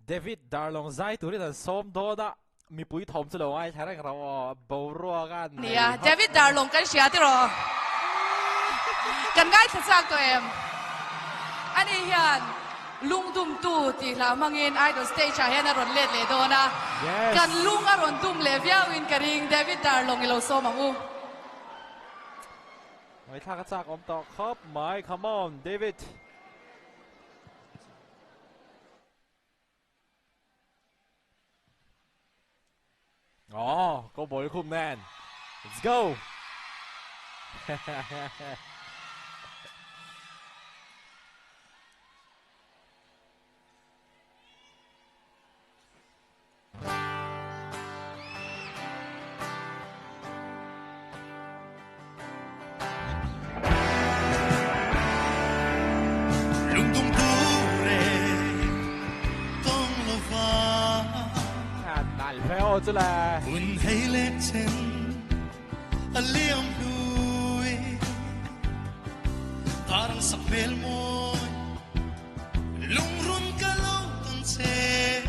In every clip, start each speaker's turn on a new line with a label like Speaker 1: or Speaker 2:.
Speaker 1: David Darlong zai tu rin an som do da mi pui thom chu lo ai tharang ro boruwa kan
Speaker 2: nia David Darlong kan sia ti ro kan ngai thachak to em ani hian lungdum tu ti la mangin idol stage a hian a ron let le do na kan lung a ron dum le viawin karing David Darlong ilo so mangu
Speaker 1: mai thak chak om to khop mai come on David câu bồi khum nè let's go chứ là
Speaker 3: buồn hay lên trên liêm đuôi ta đang sắp bel môi lung run cả lâu tuần xe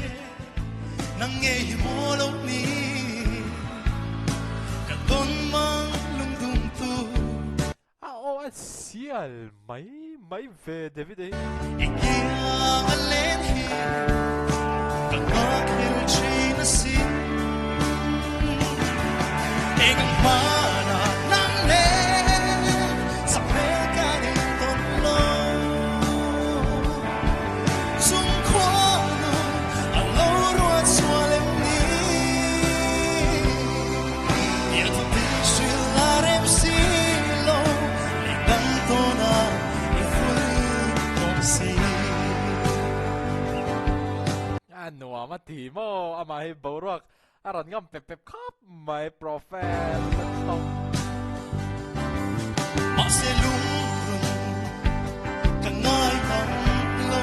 Speaker 3: nắng nghe mùa lâu mi cả tôn mang lung tung tu
Speaker 1: anh xiên mấy về David ấy
Speaker 3: kia lên hi cả ngõ kêu chi nó xin mana nang le sa peka ni ton lo sung khono a lo ro so le ni ye tu ti shi la rem si lo le dan tona e fui tom si
Speaker 1: ano ama ti mo ama hi boruak aron ngam pep khop mai profile tong
Speaker 3: ma se lung kan ngai tam lo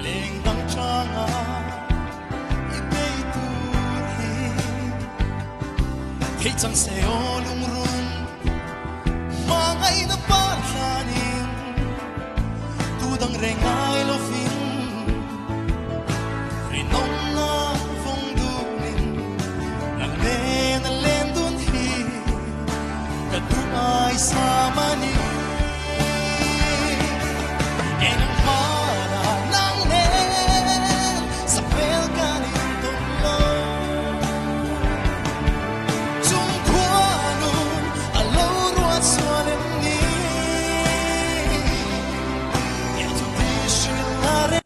Speaker 3: leng dang changa i pe tu hi ke chang se o lung run ma ngai na pa thanin tu dang re ngai lo fin rin nong na ai sama ni en para nang ne sa pel kanin ton lo chung kwanu alo ruat swalem ni ya tu ti shilare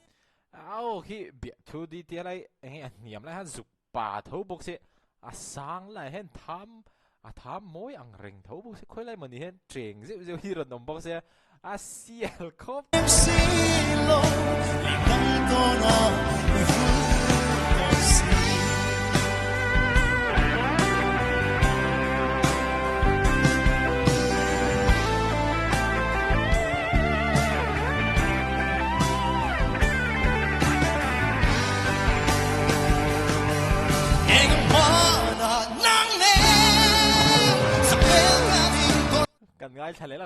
Speaker 1: ao khi bia thu đi tia lại anh niệm lại han dục pa thâu bốc se a sang lại hen tham tham mối ăn rình thấu bốc sẽ khơi lại mình hiện chuyện dịu dịu hi rồi nằm bốc sẽ siêu khóc cần ngay thầy lấy là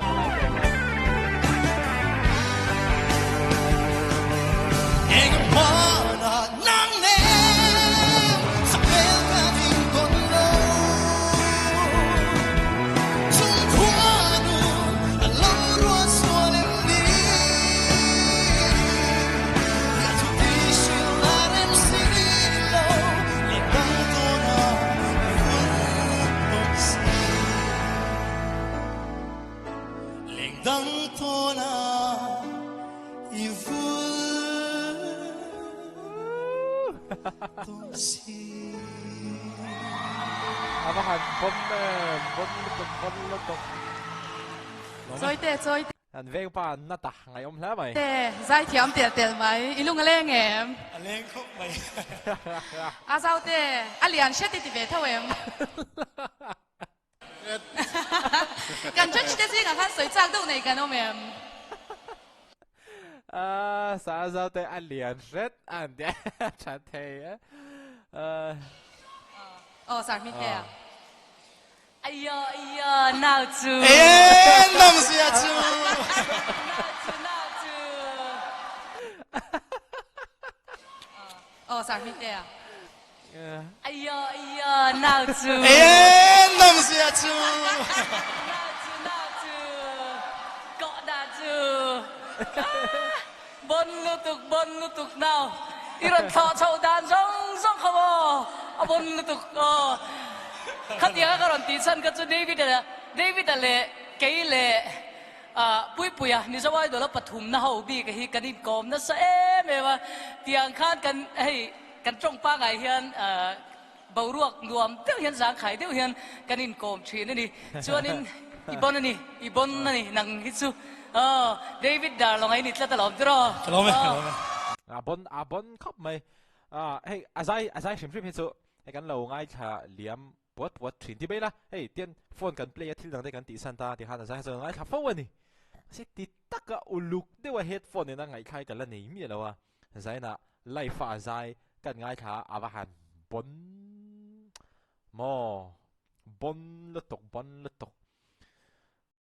Speaker 3: dang tona i vul ton si
Speaker 1: abahan bon lutok
Speaker 2: chơi
Speaker 1: anh về pa nát ta ngày hôm lá mày
Speaker 2: zai thiam tiệt mai ilung aleng em
Speaker 3: aleng khóc mày
Speaker 2: a sao te alian shet ti ve thâu em感觉这是个看水战斗那个，我们。
Speaker 1: sao sao tới anh liền rất anh đấy chả thấy
Speaker 2: sao mi thế à? Ai yo, nào chú.
Speaker 3: Nông xia chú.
Speaker 2: Nào chú. sang mit there.
Speaker 4: Ayo, now to.
Speaker 3: Eh, nam siya chu.
Speaker 4: Now to. Got that to. Bon lutuk now. Iron thọ chậu đàn song không à bon lutuk khát tiếng cái còn tí chân cái chú David lệ cái lệ bui à, ni sao ai đó là Pathum na hậu bi cái hi cái in com na sa em mà tiếng khát cái hey cái trong ba ngày hiền bầu ruột nuông tiêu hiền sáng khai tiêu hiền cái in com chuyện này cho nên ibon này nang hít su David đã lòng ấy nít là tao đó
Speaker 1: bon khóc mày hey azai shim shim hisu hey kan lo ngai tha liam what thin ti bela hey tian phone kan play thil dang de kan ti san ta ti han azai so ngai tha phone ni si ti taka uluk de wa headphone na ngai khai kan la nei mi lo wa azai na lai fa azai kan ngai tha awahan bon mo bon lutok